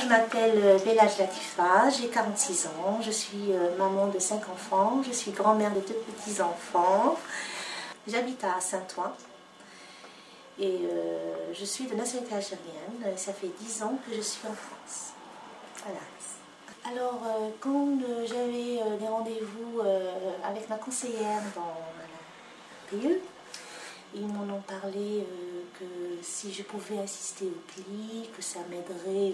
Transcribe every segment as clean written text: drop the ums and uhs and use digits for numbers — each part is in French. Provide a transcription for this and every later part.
Je m'appelle Belaj Latifa, j'ai 46 ans, je suis maman de 5 enfants, je suis grand-mère de 2 petits-enfants. J'habite à Saint-Ouen et je suis de nationalité algérienne. Ça fait 10 ans que je suis en France. Voilà. Alors, quand j'avais des rendez-vous avec ma conseillère dans la PE, ils m'en ont parlé que si je pouvais assister au pli, que ça m'aiderait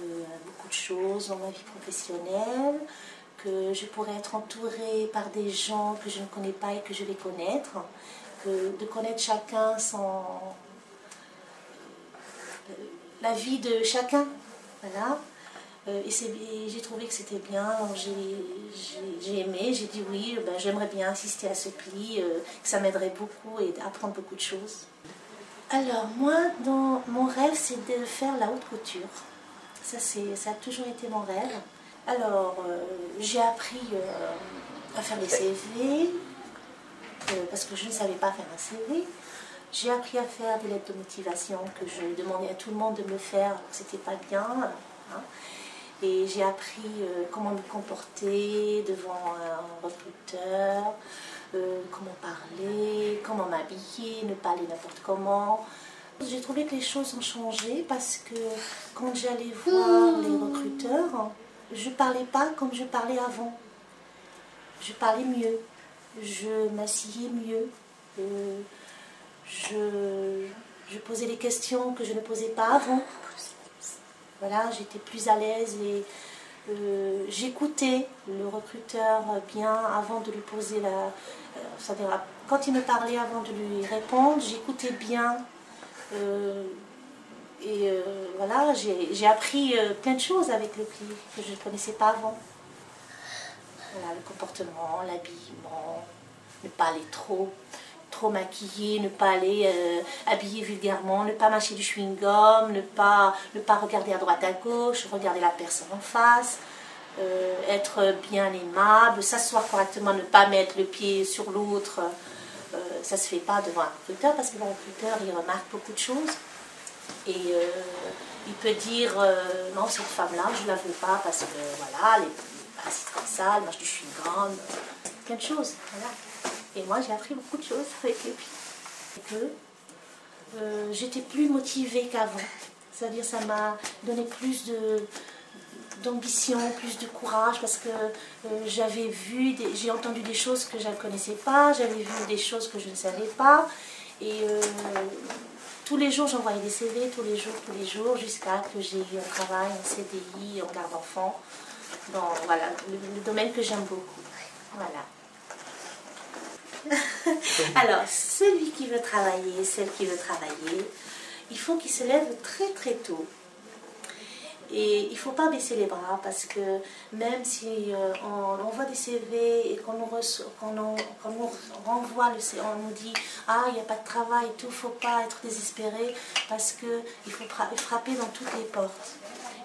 à beaucoup de choses dans ma vie professionnelle, que je pourrais être entourée par des gens que je ne connais pas et que je vais connaître, que de connaître chacun la vie de chacun. Voilà. Et j'ai trouvé que c'était bien, alors j'ai aimé, j'ai dit oui, j'aimerais bien assister à ce pli, que ça m'aiderait beaucoup et apprendre beaucoup de choses. Alors moi, mon rêve, c'est de faire la haute couture. Ça a toujours été mon rêve. Alors j'ai appris à faire des CV, parce que je ne savais pas faire un CV. J'ai appris à faire des lettres de motivation que je demandais à tout le monde de me faire, alors que c'était pas bien. Hein. Et j'ai appris comment me comporter devant un recruteur, comment parler, comment m'habiller, ne pas aller n'importe comment. J'ai trouvé que les choses ont changé parce que quand j'allais voir les recruteurs, je ne parlais pas comme je parlais avant. Je parlais mieux, je m'asseyais mieux, je posais des questions que je ne posais pas avant. Voilà, j'étais plus à l'aise et j'écoutais le recruteur bien avant de lui poser c'est-à-dire quand il me parlait avant de lui répondre, j'écoutais bien. Voilà, j'ai appris plein de choses avec le pli que je ne connaissais pas avant. Voilà, le comportement, l'habillement, ne pas aller trop maquillée, ne pas aller habiller vulgairement, ne pas mâcher du chewing-gum, ne pas regarder à droite à gauche, regarder la personne en face, être bien aimable, s'asseoir correctement, ne pas mettre le pied sur l'autre. Ça ne se fait pas devant un recruteur parce que le recruteur il remarque beaucoup de choses et il peut dire non, cette femme-là je ne la veux pas parce que voilà, elle est assise comme ça, elle mange du chewing-gum, plein de choses. Voilà. Et moi, j'ai appris beaucoup de choses avec les filles. J'étais plus motivée qu'avant. C'est-à-dire ça m'a donné plus d'ambition, plus de courage, parce que j'ai entendu des choses que je ne connaissais pas, j'avais vu des choses que je ne savais pas. Et tous les jours, j'envoyais des CV, tous les jours, jusqu'à que j'ai eu un travail en CDI, en garde d'enfants, dans voilà, le domaine que j'aime beaucoup. Voilà. Alors, celui qui veut travailler, celle qui veut travailler, il faut qu'il se lève très très tôt. Et il ne faut pas baisser les bras parce que même si on envoie des CV et qu'on nous renvoie, on nous dit « Ah, il n'y a pas de travail et tout, il ne faut pas être désespéré parce qu'il faut frapper dans toutes les portes. »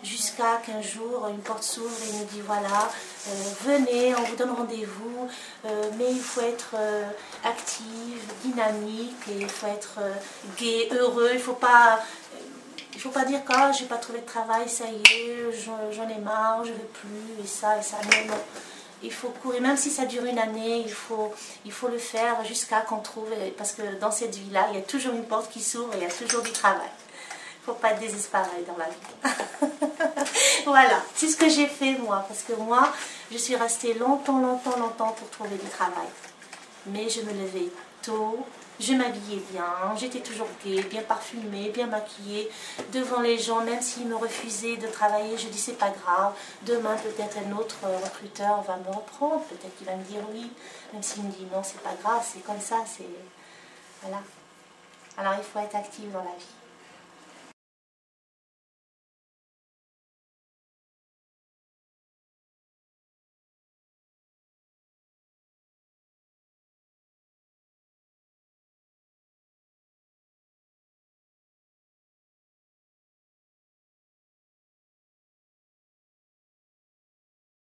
Jusqu'à qu'un jour, une porte s'ouvre et il nous dit « Voilà, venez, on vous donne rendez-vous, mais il faut être active, dynamique, et il faut être gai, heureux, il ne faut pas... Il ne faut pas dire que oh, je n'ai pas trouvé de travail, ça y est, j'en ai marre, je ne veux plus, et ça, non. Il faut courir, même si ça dure une année, il faut le faire jusqu'à qu'on trouve, parce que dans cette vie-là, il y a toujours une porte qui s'ouvre et il y a toujours du travail. Il ne faut pas être désespéré dans la vie. Voilà, c'est ce que j'ai fait moi, parce que moi, je suis restée longtemps pour trouver du travail. Mais je me levais tôt. Je m'habillais bien, j'étais toujours gaie, bien parfumée, bien maquillée, devant les gens, même s'ils me refusaient de travailler, je dis c'est pas grave, demain peut-être un autre recruteur va me reprendre, peut-être qu'il va me dire oui, même s'il me dit non, c'est pas grave, c'est comme ça, c'est... Voilà. Alors il faut être active dans la vie.